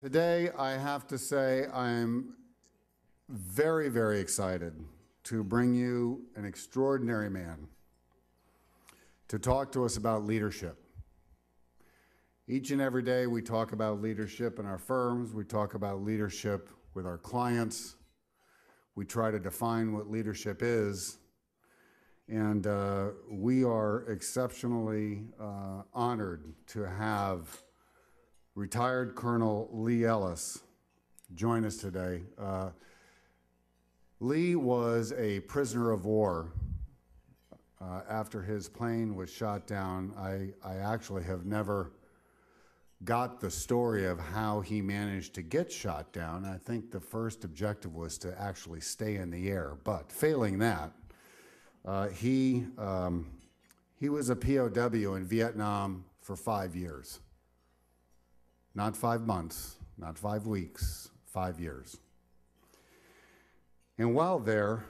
Today, I have to say I'm very, very excited to bring you an extraordinary man to talk to us about leadership. Each and every day we talk about leadership in our firms, we talk about leadership with our clients, we try to define what leadership is, and we are exceptionally honored to have retired Colonel Lee Ellis join us today. Lee was a prisoner of war after his plane was shot down. I actually have never got the story of how he managed to get shot down. I think the first objective was to actually stay in the air, but failing that, he was a POW in Vietnam for 5 years. Not 5 months, not 5 weeks, 5 years. And while there,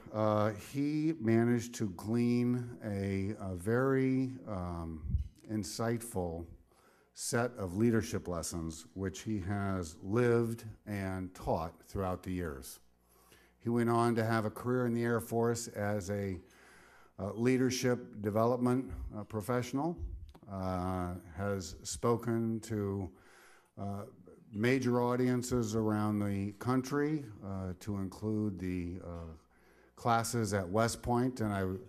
he managed to glean a very insightful set of leadership lessons, which he has lived and taught throughout the years. He went on to have a career in the Air Force as a leadership development professional, has spoken to major audiences around the country, to include the classes at West Point, and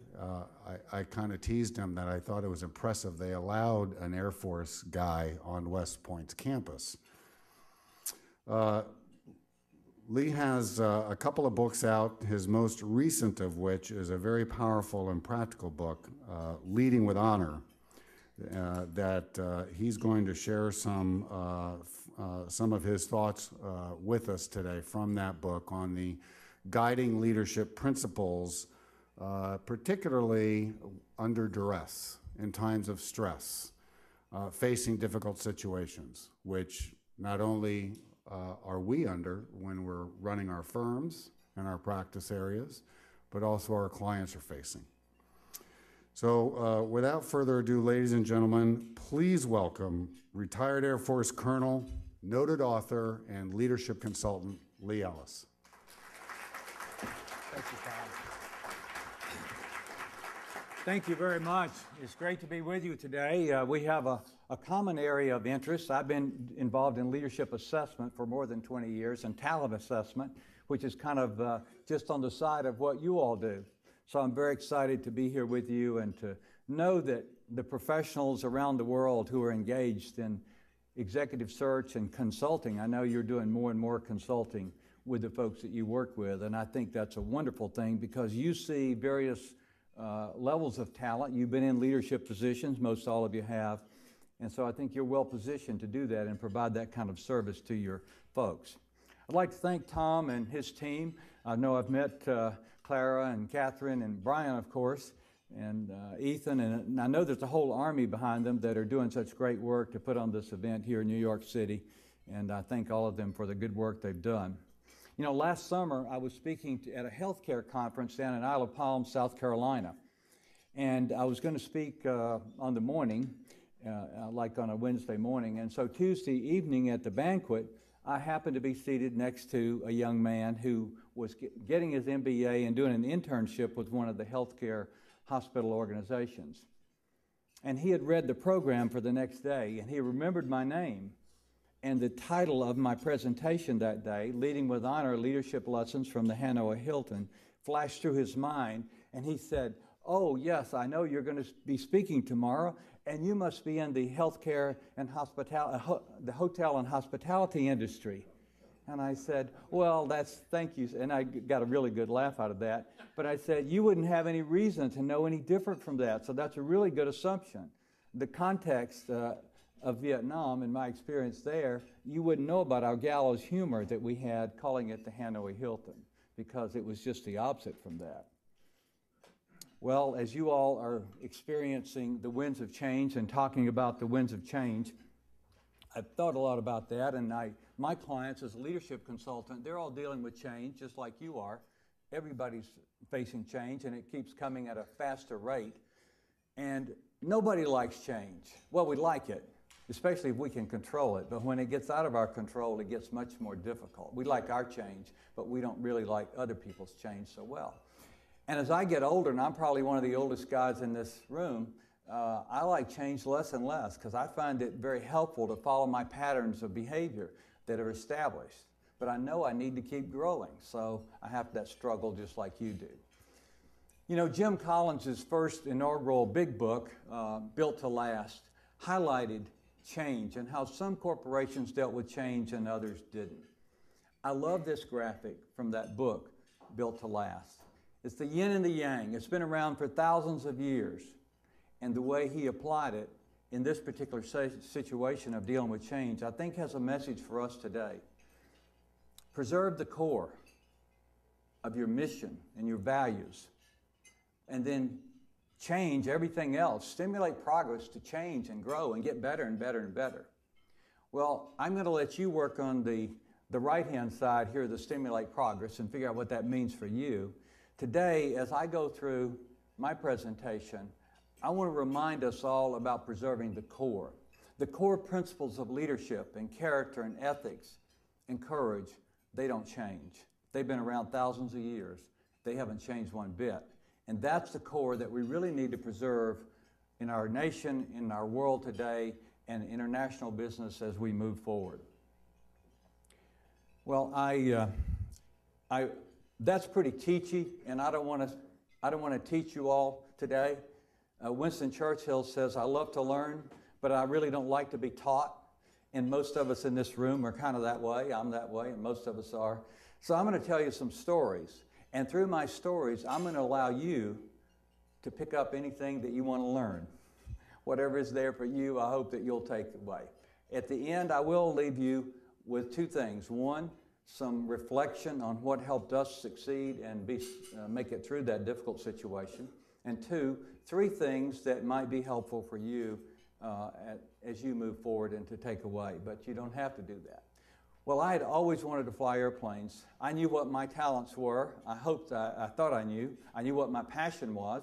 I kind of teased him that I thought it was impressive they allowed an Air Force guy on West Point's campus. Lee has a couple of books out, his most recent of which is a very powerful and practical book, Leading with Honor, that he's going to share some of his thoughts with us today from that book on the guiding leadership principles, particularly under duress, in times of stress, facing difficult situations, which not only are we under when we're running our firms and our practice areas, but also our clients are facing. So without further ado, ladies and gentlemen, please welcome retired Air Force Colonel, noted author, and leadership consultant, Lee Ellis. Thank you, Tom. Thank you very much. It's great to be with you today. We have a common area of interest. I've been involved in leadership assessment for more than 20 years and talent assessment, which is kind of just on the side of what you all do. So I'm very excited to be here with you and to know that the professionals around the world who are engaged in executive search and consulting, I know you're doing more and more consulting with the folks that you work with, and I think that's a wonderful thing because you see various levels of talent. You've been in leadership positions, most all of you have, and so I think you're well positioned to do that and provide that kind of service to your folks. I'd like to thank Tom and his team. I know I've met Clara and Catherine and Brian, of course, and Ethan, and I know there's a whole army behind them that are doing such great work to put on this event here in New York City, and I thank all of them for the good work they've done. You know, last summer I was speaking at a healthcare conference down in Isle of Palms, South Carolina, and I was going to speak on the morning, like on a Wednesday morning, and so Tuesday evening at the banquet, I happened to be seated next to a young man who was getting his MBA and doing an internship with one of the healthcare hospital organizations. And he had read the program for the next day, and he remembered my name. And the title of my presentation that day, Leading with Honor, Leadership Lessons from the Hanoi Hilton, flashed through his mind, and he said, "Oh, yes, I know you're going to be speaking tomorrow, and you must be in the healthcare and the hotel and hospitality industry." And I said, "Well, thank you." And I got a really good laugh out of that. But I said, "You wouldn't have any reason to know any different from that. So that's a really good assumption. The context of Vietnam, in my experience there, you wouldn't know about our gallows humor that we had calling it the Hanoi Hilton, because it was just the opposite from that." Well, as you all are experiencing the winds of change and talking about the winds of change, I've thought a lot about that, and my clients as a leadership consultant, they're all dealing with change just like you are. Everybody's facing change, and it keeps coming at a faster rate. And nobody likes change. Well, we like it. especially if we can control it. But when it gets out of our control, it gets much more difficult. We like our change, but we don't really like other people's change so well. And as I get older, and I'm probably one of the oldest guys in this room, I like change less and less because I find it very helpful to follow my patterns of behavior that are established. But I know I need to keep growing, so I have that struggle just like you do. You know, Jim Collins' first inaugural big book, Built to Last, highlighted change and how some corporations dealt with change and others didn't. I love this graphic from that book, Built to Last. It's the yin and the yang. It's been around for thousands of years. And the way he applied it in this particular situation of dealing with change, I think has a message for us today. Preserve the core of your mission and your values, and then change everything else. Stimulate progress to change and grow and get better and better and better. Well, I'm going to let you work on the right-hand side here, the stimulate progress, and figure out what that means for you. Today, as I go through my presentation, I want to remind us all about preserving the core. The core principles of leadership and character and ethics and courage, they don't change. They've been around thousands of years. They haven't changed one bit. And that's the core that we really need to preserve in our nation, in our world today, and international business as we move forward. Well, that's pretty teachy, and I don't want to teach you all today. Winston Churchill says, "I love to learn, but I really don't like to be taught." And most of us in this room are kind of that way. I'm that way, and most of us are. So I'm going to tell you some stories. And through my stories, I'm going to allow you to pick up anything that you want to learn. Whatever is there for you, I hope that you'll take away. At the end, I will leave you with two things. One, some reflection on what helped us succeed and make it through that difficult situation. And two, three things that might be helpful for you as you move forward and to take away, but you don't have to do that. Well, I had always wanted to fly airplanes. I knew what my talents were. I thought I knew. I knew what my passion was.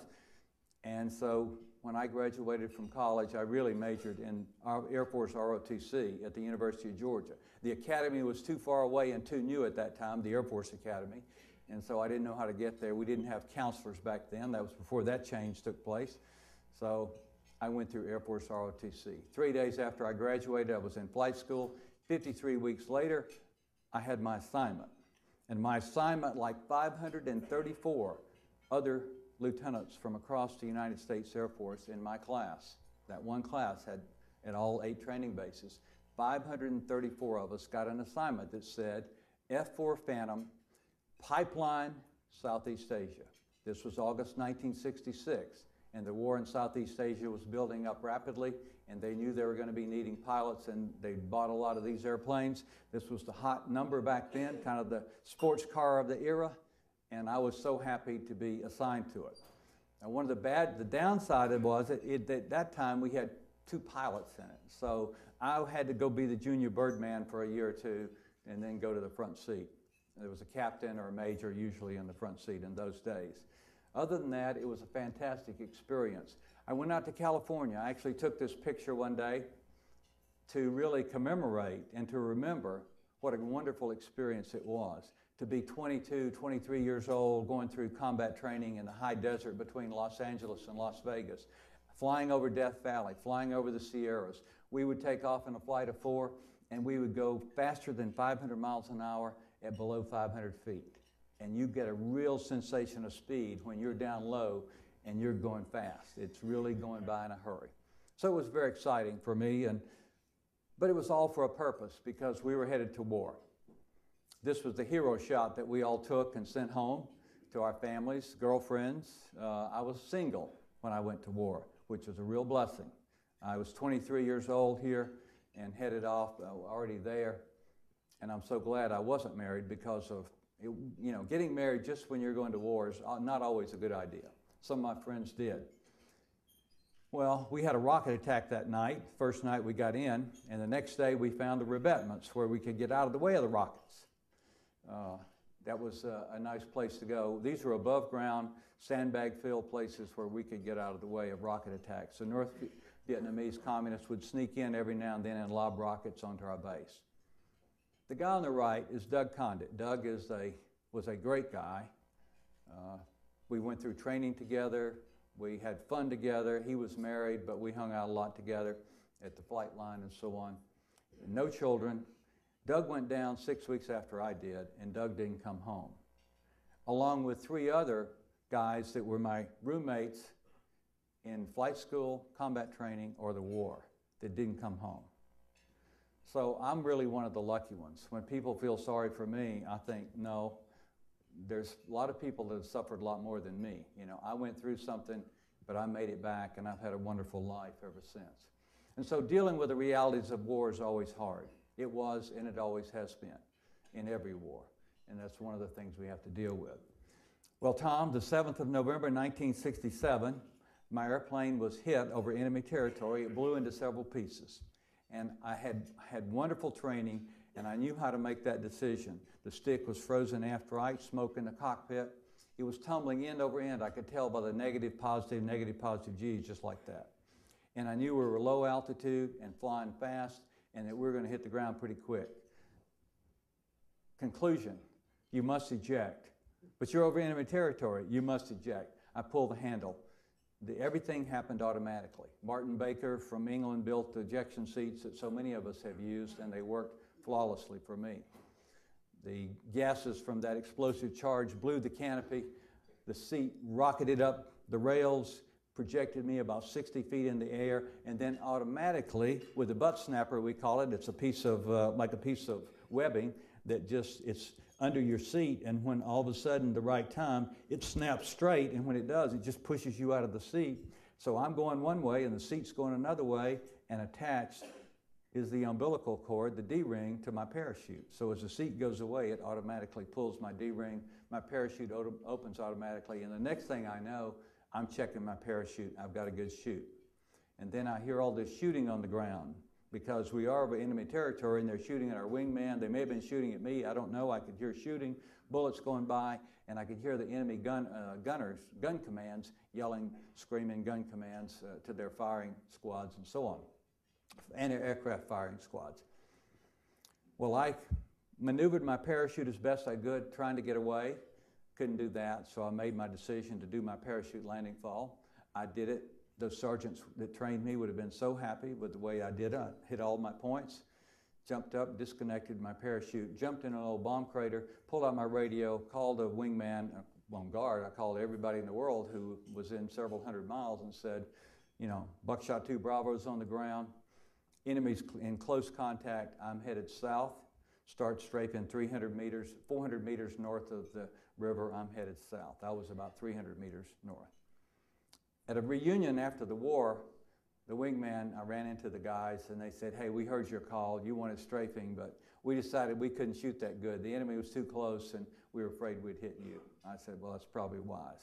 And so when I graduated from college, I really majored in Air Force ROTC at the University of Georgia. The academy was too far away and too new at that time, the Air Force Academy. And so I didn't know how to get there. We didn't have counselors back then. That was before that change took place. So I went through Air Force ROTC. 3 days after I graduated, I was in flight school. 53 weeks later, I had my assignment. And my assignment, like 534 other lieutenants from across the United States Air Force in my class, that one class had at all 8 training bases, 534 of us got an assignment that said F-4 Phantom, Pipeline, Southeast Asia. This was August 1966, and the war in Southeast Asia was building up rapidly, and they knew they were going to be needing pilots, and they bought a lot of these airplanes. This was the hot number back then, kind of the sports car of the era, and I was so happy to be assigned to it. Now, the downside of it was at that time we had 2 pilots in it, so I had to go be the junior birdman for a year or two, and then go to the front seat. There was a captain or a major usually in the front seat in those days. Other than that, it was a fantastic experience. I went out to California. I actually took this picture one day to really commemorate and to remember what a wonderful experience it was to be 22, 23 years old, going through combat training in the high desert between Los Angeles and Las Vegas, flying over Death Valley, flying over the Sierras. We would take off in a flight of 4, and we would go faster than 500 miles an hour at below 500 feet. And you get a real sensation of speed when you're down low and you're going fast. It's really going by in a hurry. So it was very exciting for me, but it was all for a purpose because we were headed to war. This was the hero shot that we all took and sent home to our families, girlfriends. I was single when I went to war, which was a real blessing. I was 23 years old here and headed off, already there. And I'm so glad I wasn't married because of, getting married just when you're going to war is not always a good idea. Some of my friends did. Well, we had a rocket attack that night, first night we got in, and the next day we found the revetments where we could get out of the way of the rockets. That was a nice place to go. These were above ground, sandbag-filled places where we could get out of the way of rocket attacks. The Vietnamese communists would sneak in every now and then and lob rockets onto our base. The guy on the right is Doug Condit. Doug was a great guy. We went through training together. We had fun together. He was married, but we hung out a lot together at the flight line and so on. No children. Doug went down 6 weeks after I did, and Doug didn't come home, along with 3 other guys that were my roommates in flight school, combat training, or the war that didn't come home. So I'm really one of the lucky ones. When people feel sorry for me, I think, no, there's a lot of people that have suffered a lot more than me. You know, I went through something, but I made it back, and I've had a wonderful life ever since. And so dealing with the realities of war is always hard. It was, and it always has been in every war. And that's one of the things we have to deal with. Well, Tom, the 7th of November, 1967, my airplane was hit over enemy territory. It blew into several pieces. And I had wonderful training, and I knew how to make that decision. The stick was frozen aft right, smoke in the cockpit. It was tumbling end over end. I could tell by the negative, positive G's, just like that. And I knew we were low altitude and flying fast, and that we were going to hit the ground pretty quick. Conclusion, you must eject. But you're over enemy territory, you must eject. I pulled the handle. Everything happened automatically. Martin Baker from England built the ejection seats that so many of us have used, and they worked flawlessly for me. The gases from that explosive charge blew the canopy. The seat rocketed up the rails, projected me about 60 feet in the air, and then automatically, with a butt snapper, we call it, it's a piece of, like a piece of webbing that just, it's under your seat, and when all of a sudden, the right time, it snaps straight, and when it does, it just pushes you out of the seat. So I'm going one way, and the seat's going another way, and attached is the umbilical cord, the D-ring, to my parachute. So as the seat goes away, it automatically pulls my D-ring, my parachute opens automatically, and the next thing I know, I'm checking my parachute, I've got a good chute. And then I hear all this shooting on the ground, because we are over enemy territory and they're shooting at our wingman. They may have been shooting at me, I don't know. I could hear shooting, bullets going by, and I could hear the enemy gun commands yelling, screaming gun commands to their firing squads and so on, anti-aircraft firing squads. Well, I maneuvered my parachute as best I could, trying to get away. Couldn't do that, so I made my decision to do my parachute landing fall. I did it. Those sergeants that trained me would have been so happy with the way I did it. I hit all my points, jumped up, disconnected my parachute, jumped in an old bomb crater, pulled out my radio, called a wingman on guard. I called everybody in the world who was in several hundred miles and said, you know, Buckshot 2 Bravo's on the ground, enemies in close contact, I'm headed south, start strafing 300 meters, 400 meters north of the river, I'm headed south. I was about 300 meters north. At a reunion after the war, the wingman, I ran into the guys and they said, hey, we heard your call, you wanted strafing, but we decided we couldn't shoot that good. The enemy was too close and we were afraid we'd hit you. I said, well, that's probably wise.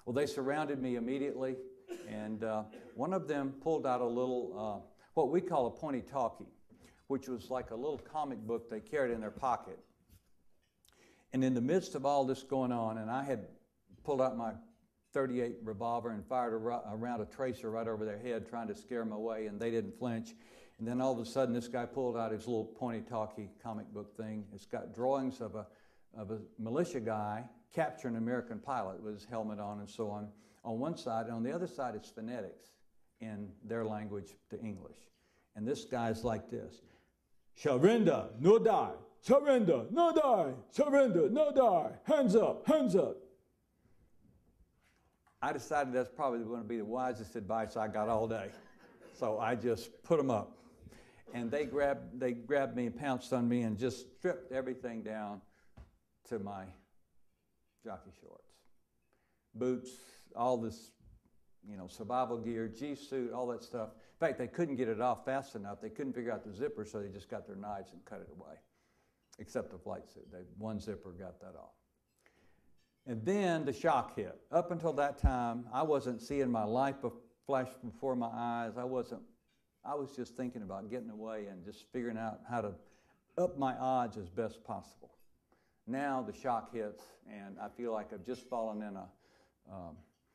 Well, they surrounded me immediately, and one of them pulled out a little, what we call a pointy-talkie, which was like a little comic book they carried in their pocket. And in the midst of all this going on, and I had pulled out my .38 revolver and fired around a tracer right over their head, trying to scare them away, and they didn't flinch. And then all of a sudden, this guy pulled out his little pointy-talkie comic book thing. It's got drawings of a militia guy capturing an American pilot with his helmet on and so on one side. And on the other side, it's phonetics in their language to English. And this guy's like this: surrender, no die. Surrender, no die. Surrender, no die. Hands up, hands up. I decided that's probably going to be the wisest advice I got all day. So I just put them up. And they grabbed me and pounced on me and just stripped everything down to my jockey shorts. Boots, all this, you know, survival gear, G-suit, all that stuff. In fact, they couldn't get it off fast enough. They couldn't figure out the zipper, so they just got their knives and cut it away. Except the flight suit. One zipper got that off. And then the shock hit. Up until that time, I wasn't seeing my life flash before my eyes. I was just thinking about getting away and just figuring out how to up my odds as best possible. Now the shock hits, and I feel like I've just fallen in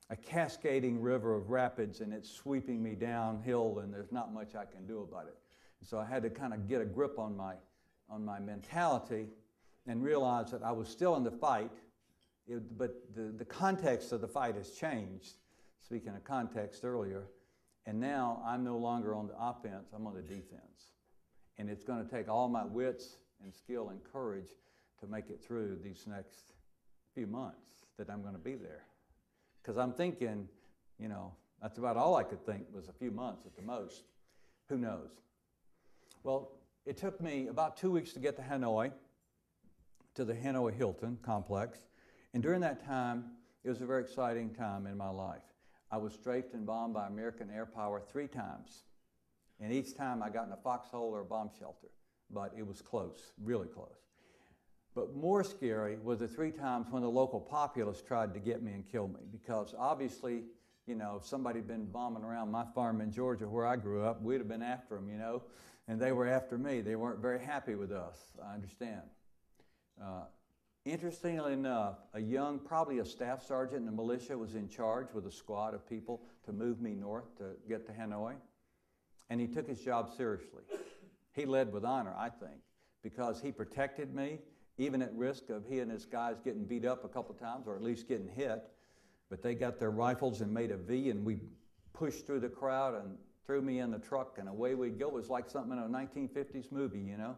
a cascading river of rapids, and it's sweeping me downhill, and there's not much I can do about it. So I had to kind of get a grip on my mentality and realize that I was still in the fight, but the context of the fight has changed, speaking of context earlier, and now I'm no longer on the offense, I'm on the defense. And it's going to take all my wits and skill and courage to make it through these next few months that I'm going to be there. Because I'm thinking, you know, that's about all I could think was a few months at the most. Who knows? Well, it took me about 2 weeks to get to Hanoi, to the Hanoi Hilton complex. And during that time, it was a very exciting time in my life. I was strafed and bombed by American air power 3 times. And each time I got in a foxhole or a bomb shelter. But it was close, really close. But more scary was the 3 times when the local populace tried to get me and kill me. Because obviously, you know, if somebody had been bombing around my farm in Georgia where I grew up, we'd have been after them, you know. And they were after me. They weren't very happy with us, I understand. Interestingly enough, probably a staff sergeant in the militia was in charge with a squad of people to move me north to get to Hanoi. And he took his job seriously. He led with honor, I think, because he protected me, even at risk of he and his guys getting beat up a couple times, or at least getting hit. But they got their rifles and made a V, and we pushed through the crowd and threw me in the truck, and away we'd go. It was like something in a 1950s movie, you know.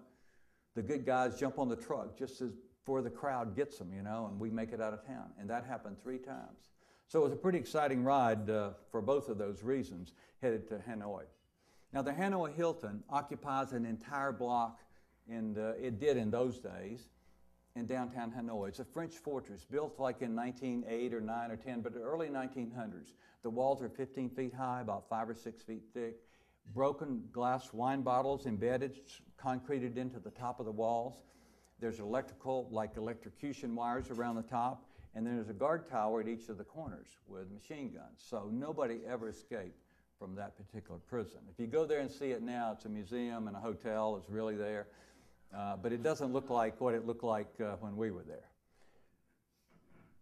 The good guys jump on the truck just as before the crowd gets them, you know, and we make it out of town. And that happened 3 times. So it was a pretty exciting ride for both of those reasons, headed to Hanoi. Now, the Hanoi Hilton occupies an entire block, and it did in those days, in downtown Hanoi. It's a French fortress built like in 1908 or 9 or 10, but the early 1900s. The walls are 15 feet high, about 5 or 6 feet thick. Broken glass wine bottles embedded, concreted into the top of the walls. There's electrical, like electrocution wires around the top, and then there's a guard tower at each of the corners with machine guns. So nobody ever escaped from that particular prison. If you go there and see it now, it's a museum and a hotel. It's really there. But it doesn't look like what it looked like when we were there.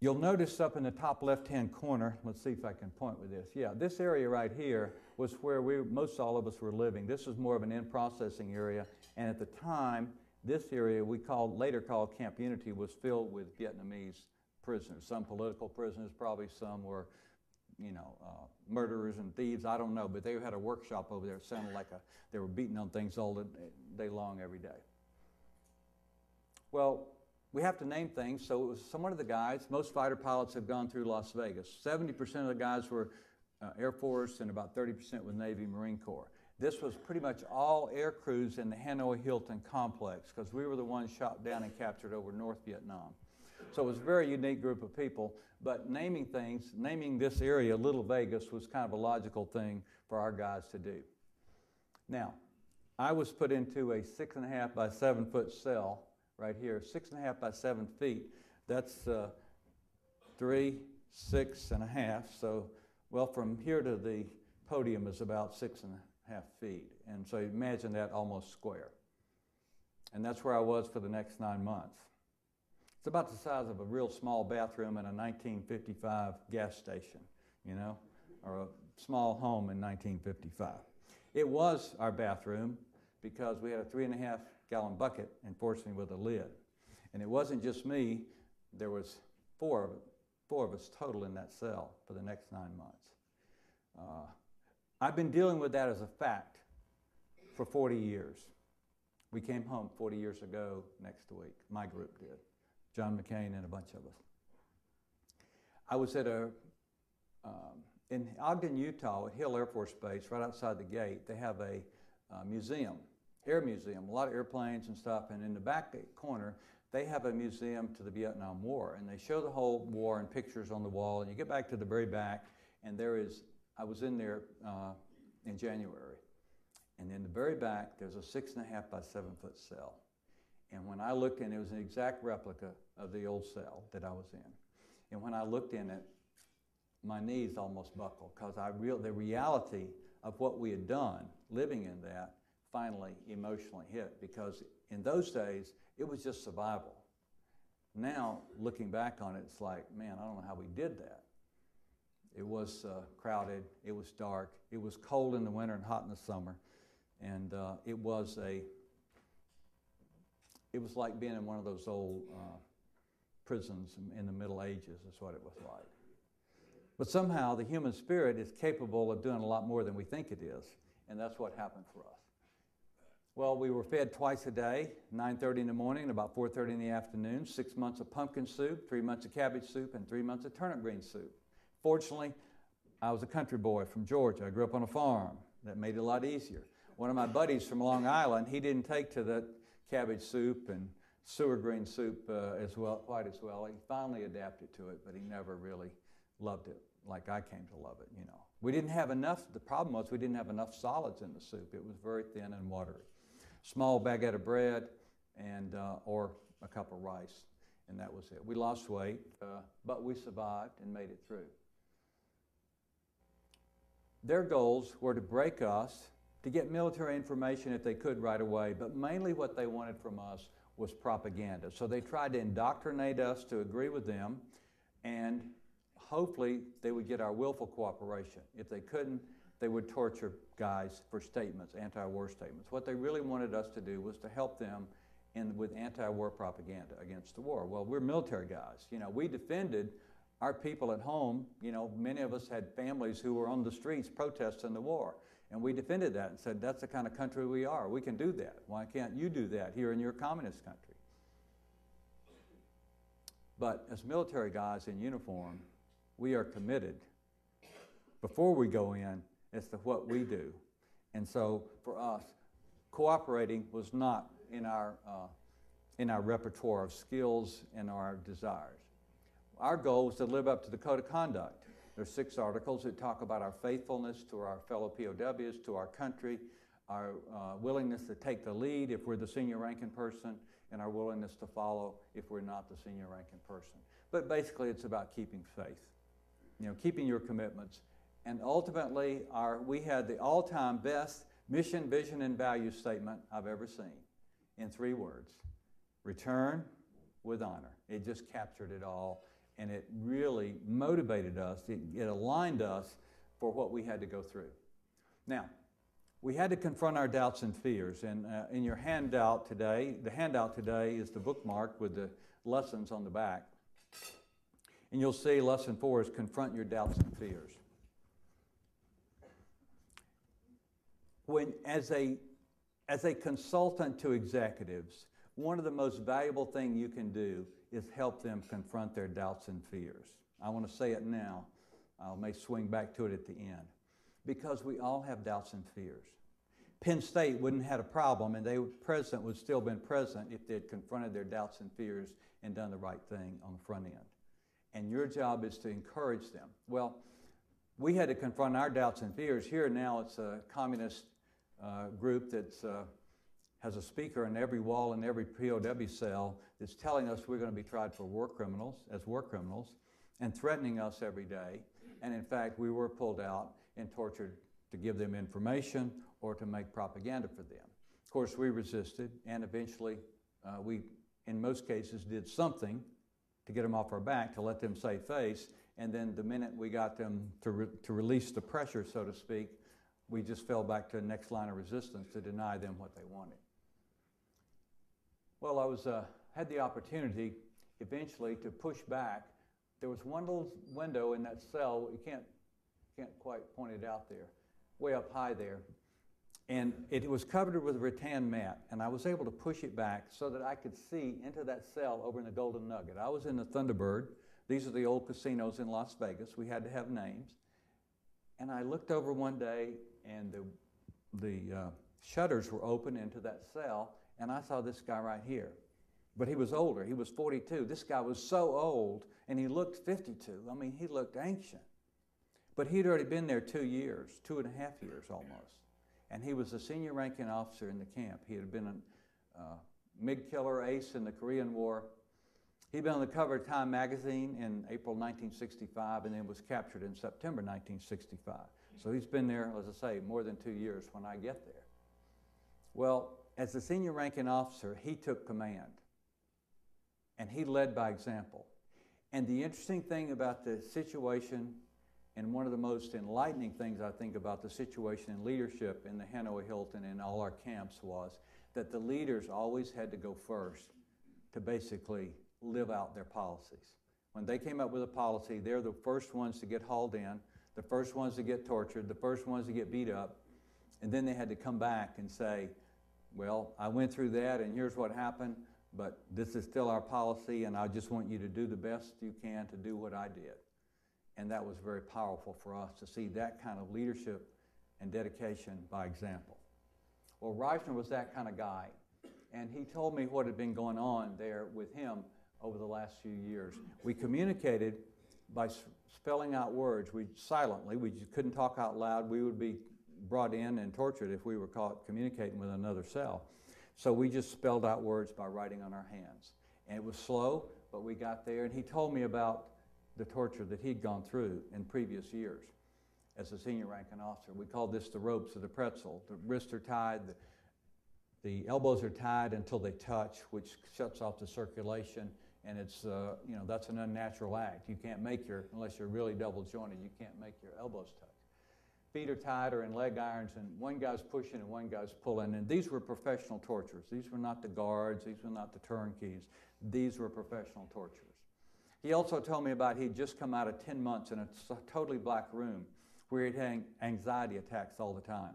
You'll notice up in the top left-hand corner, let's see if I can point with this. Yeah, this area right here was where most all of us were living. This was more of an in-processing area, and at the time, this area we later called Camp Unity was filled with Vietnamese prisoners. Some political prisoners, probably some were, you know, murderers and thieves, I don't know, but they had a workshop over there. It sounded like they were beating on things all day long, every day. Well, we have to name things, so it was some of the guys. Most fighter pilots have gone through Las Vegas. 70% of the guys were Air Force, and about 30% were Navy Marine Corps. This was pretty much all air crews in the Hanoi Hilton complex, because we were the ones shot down and captured over North Vietnam. So it was a very unique group of people, but naming this area Little Vegas was kind of a logical thing for our guys to do. Now, I was put into a 6.5 by 7 foot cell right here, 6.5 by 7 feet. That's 3, 6.5. So, well, from here to the podium is about 6.5 feet. And so imagine that almost square. And that's where I was for the next 9 months. It's about the size of a real small bathroom in a 1955 gas station, you know, or a small home in 1955. It was our bathroom because we had a 3.5 gallon bucket, unfortunately with a lid. And it wasn't just me, there was four of us total in that cell for the next 9 months. I've been dealing with that as a fact for 40 years. We came home 40 years ago next week, my group did. John McCain and a bunch of us. I was at in Ogden, Utah, at Hill Air Force Base, right outside the gate. They have a museum, air museum, a lot of airplanes and stuff. And in the back corner, they have a museum to the Vietnam War. And they show the whole war and pictures on the wall. And you get back to the very back, and I was in there in January. And in the very back, there's a 6.5 by 7 foot cell. And when I looked in, it was an exact replica of the old cell that I was in. And when I looked in it, my knees almost buckled, because the reality of what we had done living in that finally emotionally hit, because in those days, it was just survival. Now, looking back on it, it's like, man, I don't know how we did that. It was crowded, it was dark, it was cold in the winter and hot in the summer, and it was like being in one of those old prisons in the Middle Ages is what it was like. But somehow the human spirit is capable of doing a lot more than we think it is, and that's what happened for us. Well, we were fed twice a day, 9:30 in the morning and about 4:30 in the afternoon, 6 months of pumpkin soup, 3 months of cabbage soup, and 3 months of turnip green soup. Fortunately, I was a country boy from Georgia. I grew up on a farm. That made it a lot easier. One of my buddies from Long Island, he didn't take to that cabbage soup and sewer green soup quite as well. He finally adapted to it, but he never really loved it like I came to love it, you know. We didn't have enough, the problem was we didn't have enough solids in the soup. It was very thin and watery. Small baguette of bread and or a cup of rice, and that was it. We lost weight, but we survived and made it through. Their goals were to break us, to get military information if they could right away, but mainly what they wanted from us was propaganda. So they tried to indoctrinate us to agree with them, and hopefully they would get our willful cooperation. If they couldn't, they would torture guys for statements, anti-war statements. What they really wanted us to do was to help them with anti-war propaganda against the war. Well, we're military guys. You know, we defended our people at home. You know, many of us had families who were on the streets protesting the war. And we defended that and said, that's the kind of country we are. We can do that. Why can't you do that here in your communist country? But as military guys in uniform, we are committed before we go in as to what we do. And so for us, cooperating was not in our repertoire of skills and our desires. Our goal was to live up to the Code of Conduct. There's 6 articles that talk about our faithfulness to our fellow POWs, to our country, our willingness to take the lead if we're the senior ranking person, and our willingness to follow if we're not the senior ranking person. But basically it's about keeping faith, you know, keeping your commitments. And ultimately we had the all-time best mission, vision, and value statement I've ever seen in 3 words: return with honor. It just captured it all. And it really motivated us, it aligned us for what we had to go through. Now, we had to confront our doubts and fears, and in your handout today, the handout today is the bookmark with the lessons on the back. And you'll see lesson 4 is confront your doubts and fears. As a consultant to executives, one of the most valuable things you can do is help them confront their doubts and fears. I want to say it now. I may swing back to it at the end. Because we all have doubts and fears. Penn State wouldn't have had a problem, and the president would still been president if they had confronted their doubts and fears and done the right thing on the front end. And your job is to encourage them. Well, we had to confront our doubts and fears. Here now it's a communist group that's has a speaker in every wall in every POW cell that's telling us we're going to be tried for war criminals, and threatening us every day. And in fact, we were pulled out and tortured to give them information or to make propaganda for them. Of course, we resisted, and eventually we, in most cases, did something to get them off our back, to let them save face, and then the minute we got them to release the pressure, so to speak, we just fell back to the next line of resistance to deny them what they wanted. Well, I had the opportunity eventually to push back. There was one little window in that cell. You can't quite point it out there, way up high there. And it was covered with a rattan mat, and I was able to push it back so that I could see into that cell over in the Golden Nugget. I was in the Thunderbird. These are the old casinos in Las Vegas. We had to have names. And I looked over one day, and the shutters were open into that cell, and I saw this guy right here. But he was older. He was 42. This guy was so old, and he looked 52. I mean, he looked ancient. But he'd already been there 2 years, 2.5 years almost. And he was a senior ranking officer in the camp. He had been a MiG killer ace in the Korean War. He'd been on the cover of Time magazine in April 1965 and then was captured in September 1965. So he's been there, as I say, more than 2 years when I get there. Well, as the senior ranking officer, he took command. And he led by example. And the interesting thing about the situation And one of the most enlightening things I think about the situation in leadership in the Hanoi Hilton and all our camps was that the leaders always had to go first to basically live out their policies. When they came up with a policy, they're the first ones to get hauled in, the first ones to get tortured, the first ones to get beat up, and then they had to come back and say, well, I went through that and here's what happened, but this is still our policy and I just want you to do the best you can to do what I did. And that was very powerful for us to see that kind of leadership and dedication by example. Well, Reisner was that kind of guy, and he told me what had been going on there with him over the last few years. We communicated by spelling out words. We just couldn't talk out loud. We would be brought in and tortured if we were caught communicating with another cell. So we just spelled out words by writing on our hands. And it was slow, but we got there, and he told me about the torture that he'd gone through in previous years as a senior ranking officer. We called this the ropes of the pretzel. The wrists are tied, the elbows are tied until they touch, which shuts off the circulation, and it's, that's an unnatural act. You can't make unless you're really double jointed, you can't make your elbows touch. Feet are tied or in leg irons, and one guy's pushing and one guy's pulling, and these were professional torturers. These were not the guards, these were not the turnkeys. These were professional torturers. He also told me about he'd just come out of 10 months in a totally black room where he'd had anxiety attacks all the time.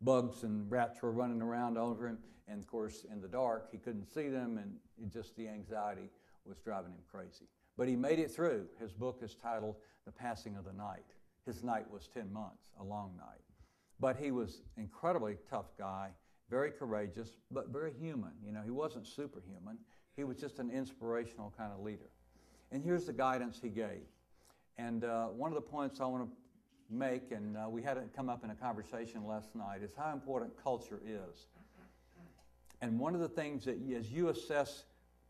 Bugs and rats were running around over him, and of course in the dark he couldn't see them, and just the anxiety was driving him crazy. But he made it through. His book is titled The Passing of the Night. His night was 10 months, a long night. But he was an incredibly tough guy, very courageous, but very human. He wasn't superhuman. He was just an inspirational kind of leader. And here's the guidance he gave. And one of the points I want to make, and we had it come up in a conversation last night, is how important culture is. And one of the things that as you assess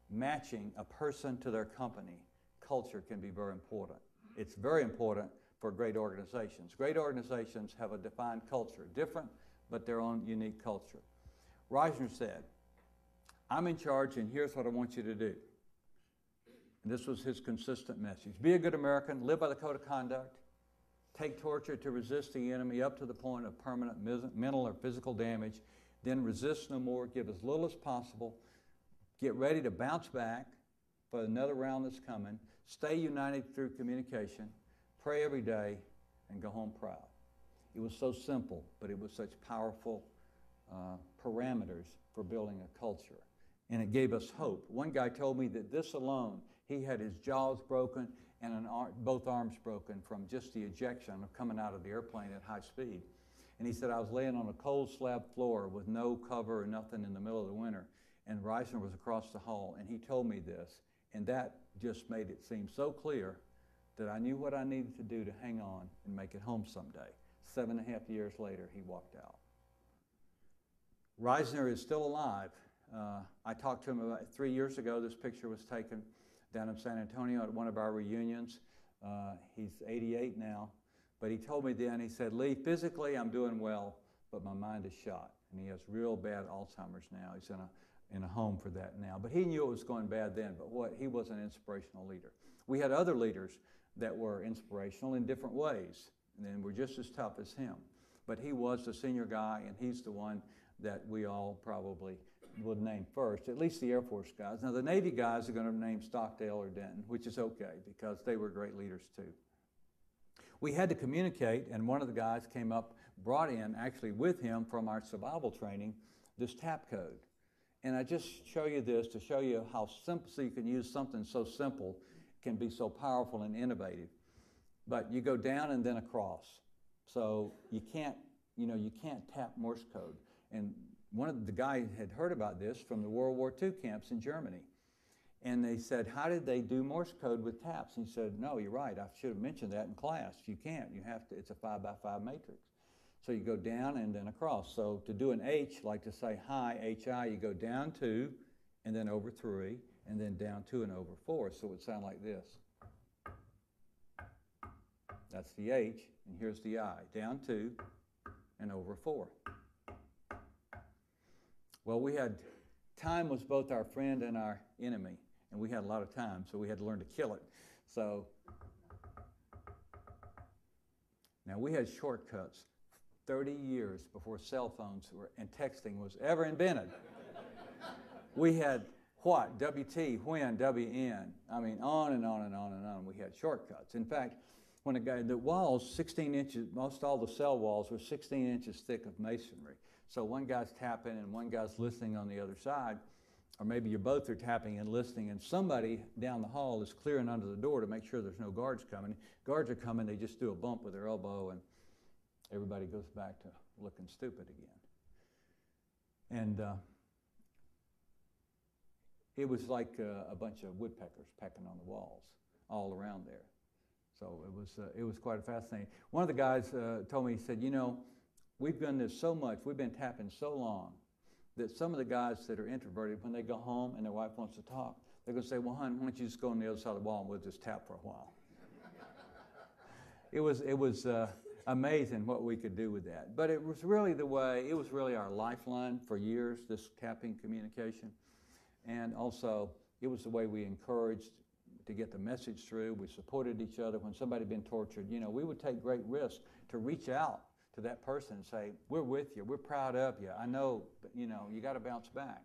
matching a person to their company, culture can be very important. It's very important for great organizations. Great organizations have a defined culture, different, but their own unique culture. Reisner said, I'm in charge, and here's what I want you to do. And this was his consistent message. Be a good American, live by the code of conduct, take torture to resist the enemy up to the point of permanent mental or physical damage, then resist no more, give as little as possible, get ready to bounce back for another round that's coming, stay united through communication, pray every day, and go home proud. It was so simple, but it was such powerful parameters for building a culture. And it gave us hope. One guy told me that this alone, he had his jaws broken and both arms broken from just the ejection of coming out of the airplane at high speed. And he said, I was laying on a cold slab floor with no cover or nothing in the middle of the winter, and Reisner was across the hall, and he told me this, and that just made it seem so clear that I knew what I needed to do to hang on and make it home someday. 7.5 years later, he walked out. Reisner is still alive. I talked to him about 3 years ago. This picture was taken down in San Antonio at one of our reunions. He's 88 now, but he told me then, he said, Lee, physically I'm doing well, but my mind is shot. And he has real bad Alzheimer's now. He's in a home for that now. But he knew it was going bad then, but he was an inspirational leader. We had other leaders that were inspirational in different ways, and were just as tough as him. But he was the senior guy, and he's the one that we all probably would name first, at least the Air Force guys. Now, the Navy guys are going to name Stockdale or Denton, which is okay, because they were great leaders too. We had to communicate, and one of the guys came up, brought in, actually with him from our survival training, this TAP code. And I just show you this to show you how simple, so you can use something so simple, can be so powerful and innovative. But you go down and then across. So you can't tap Morse code. And one of the guys had heard about this from the World War II camps in Germany. And they said, how did they do Morse code with taps? And he said, no, you're right. I should have mentioned that in class. You can't. You have to. It's a 5x5 matrix. So you go down and then across. So to do an H, like to say hi, H-I, you go down 2 and then over 3 and then down 2 and over 4. So it would sound like this. That's the H, and here's the I. Down 2 and over 4. Well, time was both our friend and our enemy, and we had a lot of time, so we had to learn to kill it. So Now, we had shortcuts 30 years before cell phones and texting was ever invented. We had what, WT, when, WN. I mean, on and on and on and on. We had shortcuts. In fact, when the walls, 16 inches, most all the cell walls were 16 inches thick of masonry. So one guy's tapping and one guy's listening on the other side, or maybe you both are tapping and listening, and somebody down the hall is clearing under the door to make sure there's no guards coming. Guards are coming, they just do a bump with their elbow, and everybody goes back to looking stupid again. And it was like a bunch of woodpeckers pecking on the walls all around there. So it was quite fascinating. One of the guys told me, he said, you know, we've done this so much, we've been tapping so long, that some of the guys that are introverted, when they go home and their wife wants to talk, they're going to say, well, hon, why don't you just go on the other side of the wall and we'll just tap for a while. It was amazing what we could do with that. But it was really our lifeline for years, this tapping communication. And also, it was the way we encouraged to get the message through. We supported each other. When somebody had been tortured, you know, we would take great risks to reach out to that person and say, we're with you, we're proud of you. I know, you know, you got to bounce back.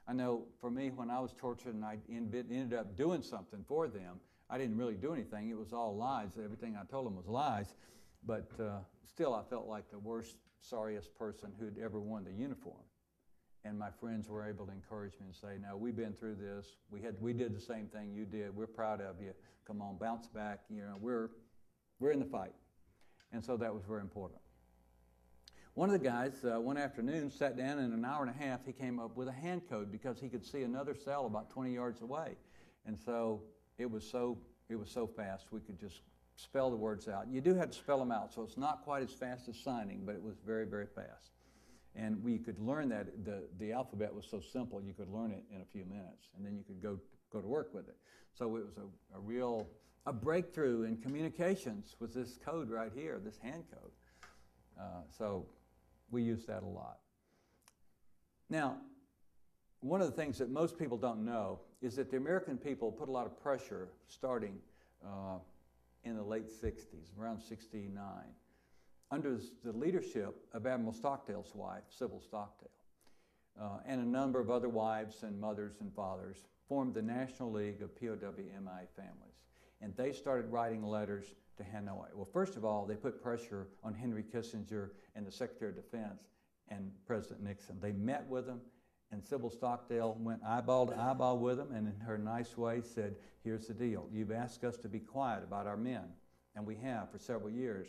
I know for me, when I was tortured and I ended up doing something for them, I didn't really do anything. It was all lies. Everything I told them was lies. But still, I felt like the worst, sorriest person who'd ever worn the uniform. And my friends were able to encourage me and say, no, we've been through this. We did the same thing you did. We're proud of you. Come on, bounce back. You know, we're in the fight. And so that was very important. One of the guys, one afternoon, sat down, and in an hour and a half, he came up with a hand code because he could see another cell about 20 yards away. And so it was so fast, we could just spell the words out. You do have to spell them out, so it's not quite as fast as signing, but it was very, very fast. And we could learn that. The alphabet was so simple, you could learn it in a few minutes, and then you could go to work with it. So it was a real breakthrough in communications with this code right here, this hand code. So we use that a lot. Now, one of the things that most people don't know is that the American people put a lot of pressure starting in the late 60s, around 69, under the leadership of Admiral Stockdale's wife, Sybil Stockdale, and a number of other wives and mothers and fathers formed the National League of POW/MI families. And they started writing letters to Hanoi. Well, first of all, they put pressure on Henry Kissinger and the Secretary of Defense and President Nixon. They met with them, and Sybil Stockdale went eyeball to eyeball with them, and in her nice way said, here's the deal. You've asked us to be quiet about our men, and we have for several years.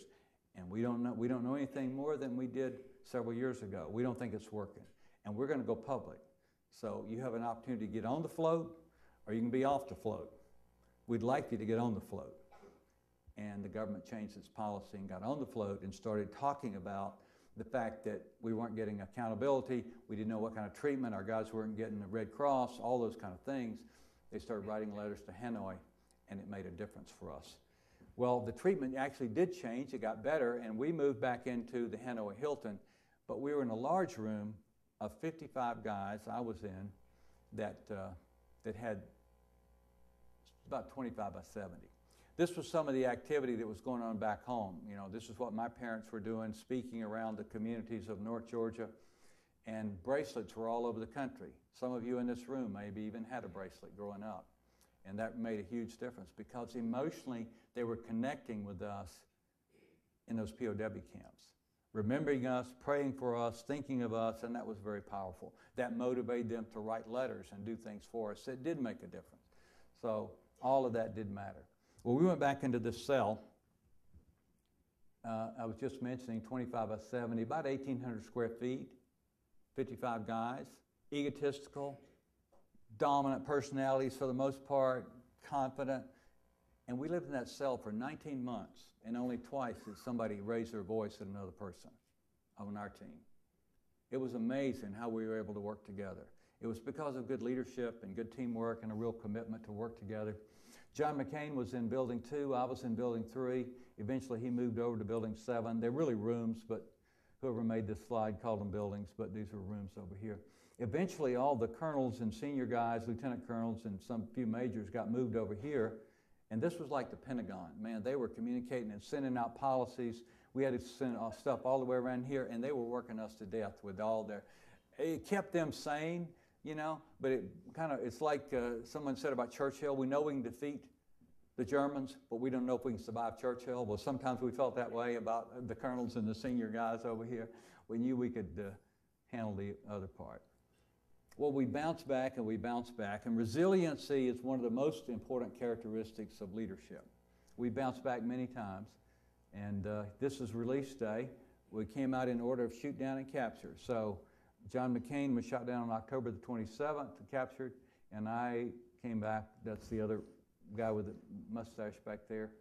And we don't know anything more than we did several years ago. We don't think it's working. And we're going to go public. So you have an opportunity to get on the float, or you can be off the float. We'd like you to get on the float. And the government changed its policy and got on the float and started talking about the fact that we weren't getting accountability. We didn't know what kind of treatment. Our guys weren't getting the Red Cross, all those kind of things. They started writing letters to Hanoi, and it made a difference for us. Well, the treatment actually did change. It got better, and we moved back into the Hanoi Hilton, but we were in a large room of 55 guys I was in that had about 25 by 70. This was some of the activity that was going on back home. You know, this is what my parents were doing, speaking around the communities of North Georgia, and bracelets were all over the country. Some of you in this room maybe even had a bracelet growing up. And that made a huge difference because emotionally they were connecting with us in those POW camps, remembering us, praying for us, thinking of us, and that was very powerful. That motivated them to write letters and do things for us. It did make a difference. So all of that did matter. Well, we went back into this cell. I was just mentioning 25 by 70, about 1,800 square feet, 55 guys, egotistical, dominant personalities for the most part, confident. And we lived in that cell for 19 months, and only twice did somebody raise their voice at another person on our team. It was amazing how we were able to work together. It was because of good leadership and good teamwork and a real commitment to work together. John McCain was in Building 2, I was in Building 3. Eventually he moved over to Building 7. They're really rooms, but whoever made this slide called them buildings, but these are rooms over here. Eventually, all the colonels and senior guys, lieutenant colonels, and some few majors got moved over here, And this was like the Pentagon. Man, they were communicating and sending out policies. We had to send stuff all the way around here, and they were working us to death with all their... It kept them sane, you know, but it's like someone said about Churchill. We know we can defeat the Germans, but we don't know if we can survive Churchill. Well, sometimes we felt that way about the colonels and the senior guys over here. We knew we could handle the other part. Well, we bounce back and we bounce back, and resiliency is one of the most important characteristics of leadership. We bounce back many times, and this is release day. We came out in order of shoot down and capture. So John McCain was shot down on October the 27th and captured, and I came back. That's the other guy with the mustache back there.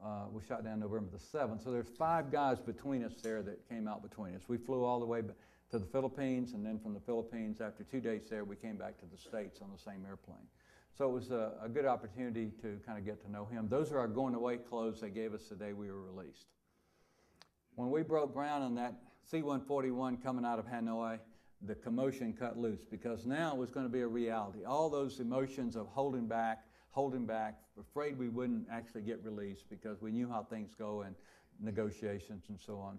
Was shot down November the 7th. So there's 5 guys between us there that came out between us. We flew all the way to the Philippines, and then from the Philippines, after 2 days there, we came back to the States on the same airplane. So it was a good opportunity to kind of get to know him. Those are our going away clothes they gave us the day we were released. When we broke ground on that C-141 coming out of Hanoi, the commotion cut loose, because now it was going to be a reality. All those emotions of holding back, afraid we wouldn't actually get released because we knew how things go in negotiations and so on.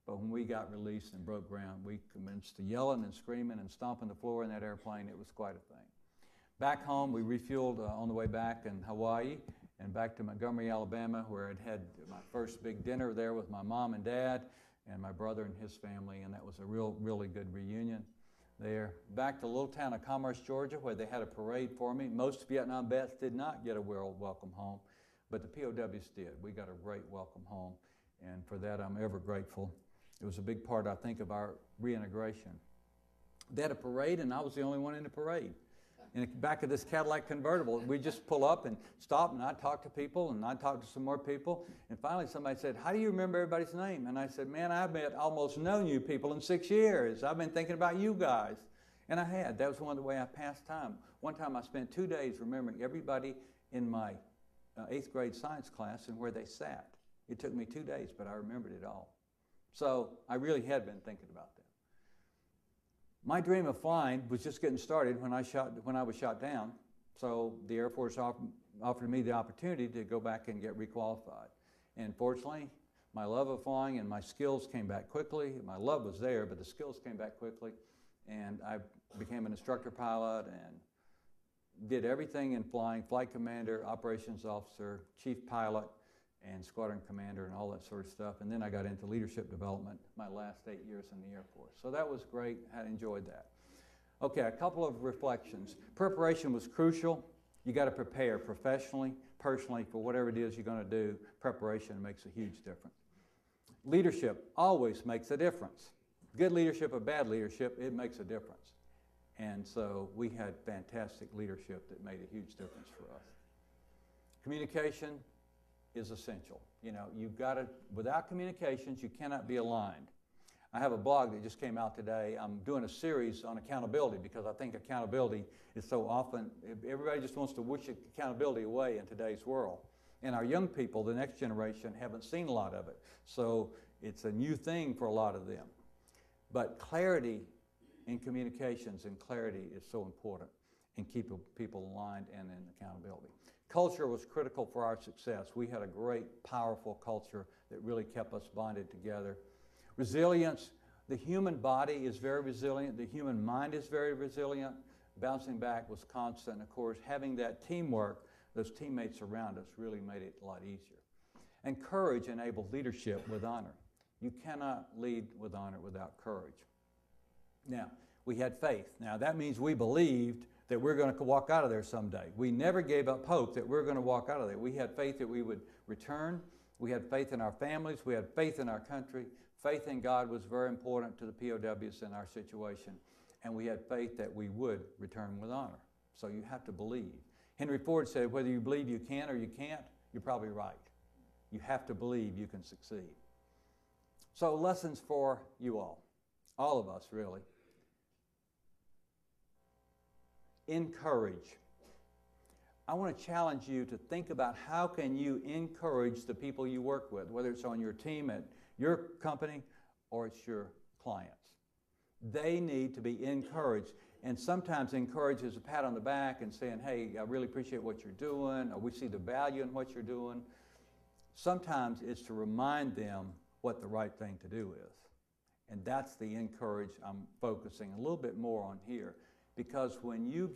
But when we got released and broke ground, we commenced to yelling and screaming and stomping the floor in that airplane. It was quite a thing. Back home, we refueled on the way back in Hawaii and back to Montgomery, Alabama, where I'd had my first big dinner there with my mom and dad and my brother and his family, and that was a really good reunion there. Back to the little town of Commerce, Georgia, where they had a parade for me. Most Vietnam vets did not get a welcome home, but the POWs did. We got a great welcome home, and for that I'm ever grateful. It was a big part, I think, of our reintegration. They had a parade, and I was the only one in the parade. In the back of this Cadillac convertible, we just pull up and stop, and I'd talk to people, and I'd talk to some more people. And finally somebody said, "How do you remember everybody's name?" And I said, "Man, I've almost known you people in 6 years. I've been thinking about you guys." And I had. That was one of the way I passed time. One time I spent 2 days remembering everybody in my 8th grade science class and where they sat. It took me 2 days, but I remembered it all. So I really had been thinking about that. My dream of flying was just getting started when I was shot down. So the Air Force offered me the opportunity to go back and get requalified. And fortunately, my love of flying and my skills came back quickly. My love was there, but the skills came back quickly. And I became an instructor pilot and did everything in flying: flight commander, operations officer, chief pilot, and squadron commander, and all that sort of stuff. And then I got into leadership development my last 8 years in the Air Force. So that was great. I enjoyed that. Okay, a couple of reflections. Preparation was crucial. You got to prepare professionally, personally, for whatever it is you're going to do. Preparation makes a huge difference. Leadership always makes a difference. Good leadership or bad leadership, it makes a difference. And so we had fantastic leadership that made a huge difference for us. Communication is essential. You know, you've got to, without communications, you cannot be aligned. I have a blog that just came out today. I'm doing a series on accountability because I think accountability is so often, everybody just wants to wish accountability away in today's world. And our young people, the next generation, haven't seen a lot of it. So it's a new thing for a lot of them. But clarity in communications and clarity is so important in keeping people aligned and in accountability. Culture was critical for our success. We had a great, powerful culture that really kept us bonded together. Resilience, the human body is very resilient. The human mind is very resilient. Bouncing back was constant. Of course, having that teamwork, those teammates around us really made it a lot easier. And courage enabled leadership with honor. You cannot lead with honor without courage. Now, we had faith. Now, that means we believed that we're going to walk out of there someday. We never gave up hope that we're going to walk out of there. We had faith that we would return. We had faith in our families. We had faith in our country. Faith in God was very important to the POWs in our situation. And we had faith that we would return with honor. So you have to believe. Henry Ford said, whether you believe you can or you can't, you're probably right. You have to believe you can succeed. So lessons for you all of us really. Encourage. I want to challenge you to think about how can you encourage the people you work with, whether it's on your team at your company or it's your clients. They need to be encouraged. And sometimes encourage is a pat on the back and saying, hey, I really appreciate what you're doing, or we see the value in what you're doing. Sometimes it's to remind them what the right thing to do is. And that's the encourage I'm focusing a little bit more on here. Because when you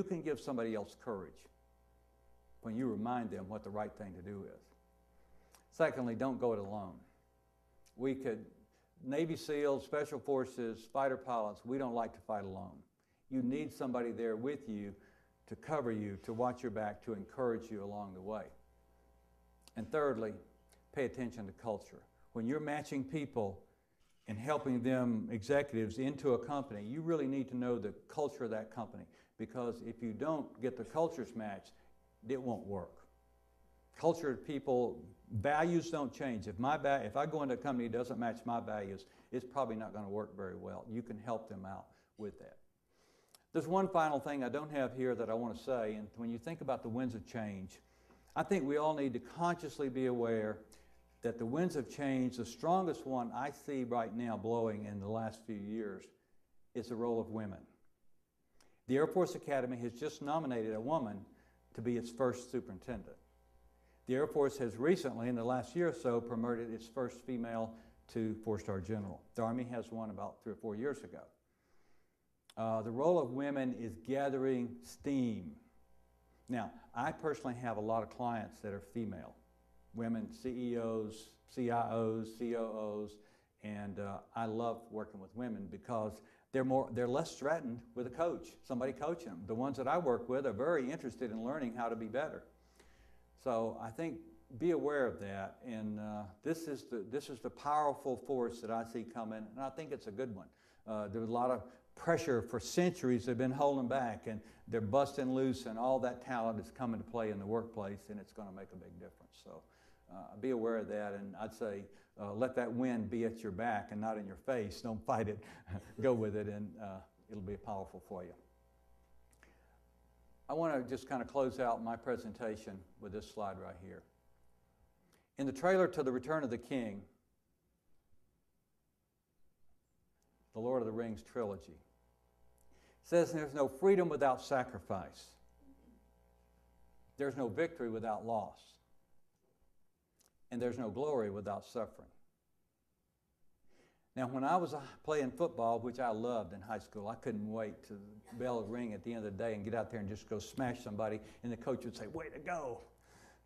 can give somebody else courage when you remind them what the right thing to do is. Secondly, don't go it alone. Navy SEALs, Special Forces, fighter pilots, we don't like to fight alone. You need somebody there with you to cover you, to watch your back, to encourage you along the way. And thirdly, pay attention to culture. When you're matching people and helping them, executives, into a company, you really need to know the culture of that company, because if you don't get the cultures matched, it won't work. Culture of people, values don't change. If I go into a company that doesn't match my values, it's probably not going to work very well. You can help them out with that. There's one final thing I don't have here that I want to say, and when you think about the winds of change, I think we all need to consciously be aware that the winds of change, the strongest one I see right now blowing in the last few years, is the role of women. The Air Force Academy has just nominated a woman to be its first superintendent. The Air Force has recently, in the last year or so, promoted its first female to 4-star general. The Army has one about 3 or 4 years ago. The role of women is gathering steam. Now, I personally have a lot of clients that are female, women CEOs, CIOs, COOs, and I love working with women because they're less threatened with a coach, somebody coaching them. The ones that I work with are very interested in learning how to be better. So I think be aware of that, and this is the powerful force that I see coming, and I think it's a good one. There was a lot of pressure for centuries they've been holding back, and they're busting loose, and all that talent is coming to play in the workplace, and it's going to make a big difference. So be aware of that, and I'd say let that wind be at your back and not in your face. Don't fight it. Go with it, and it'll be powerful for you. I want to just kind of close out my presentation with this slide right here. In the trailer to The Return of the King, the Lord of the Rings trilogy, says there's no freedom without sacrifice. There's no victory without loss. And there's no glory without suffering. Now, when I was playing football, which I loved in high school, I couldn't wait to the bell would ring at the end of the day and get out there and just go smash somebody, and the coach would say, "Way to go."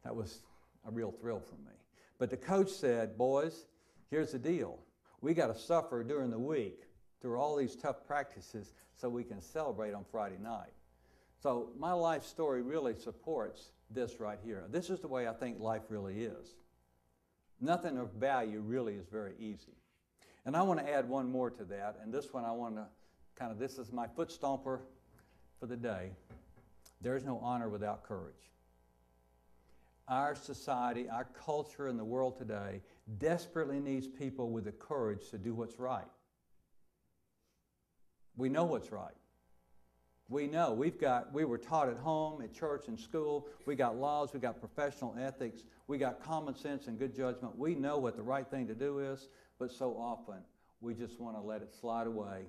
That was a real thrill for me. But the coach said, "Boys, here's the deal. We got to suffer during the week through all these tough practices so we can celebrate on Friday night." So my life story really supports this right here. This is the way I think life really is. Nothing of value really is very easy. And I want to add one more to that, and this one I want to this is my foot stomper for the day. There's no honor without courage. Our society, our culture in the world today desperately needs people with the courage to do what's right. We know what's right. We know. We were taught at home, at church, and school. We got laws. We got professional ethics. We got common sense and good judgment. We know what the right thing to do is, but so often we just want to let it slide away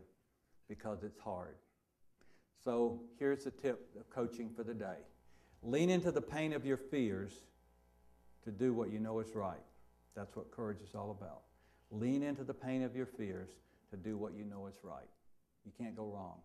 because it's hard. So here's the tip of coaching for the day. Lean into the pain of your fears to do what you know is right. That's what courage is all about. Lean into the pain of your fears to do what you know is right. You can't go wrong.